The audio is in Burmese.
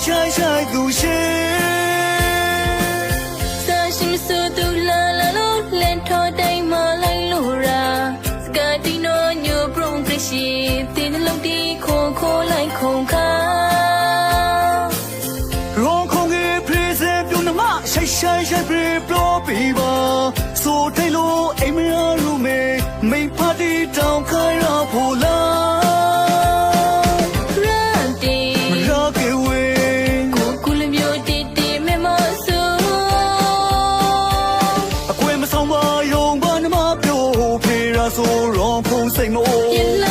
ဆိုင်ဆိုင်သူရှိစာရှိမဆိုသူလာလာလို့လန်ထော်တိုင်းမလိုက်လို့ရာစကတီနိုညိုပရုံကရှိတင်းလုံးတီခုံခိုးလိုက်ခုံခါရောခုံကြီးပြေးစေပြုံးနမဆိုင်ဆိုင်ဆိုင်ပြေးပလို့ပြီးပါဆိုထိုင်လို့အိမ်မရလူမေမိဖတ်တီတောင်ခိုင်းရဖို့လားဆိုရောဖုံးစိတ်မို့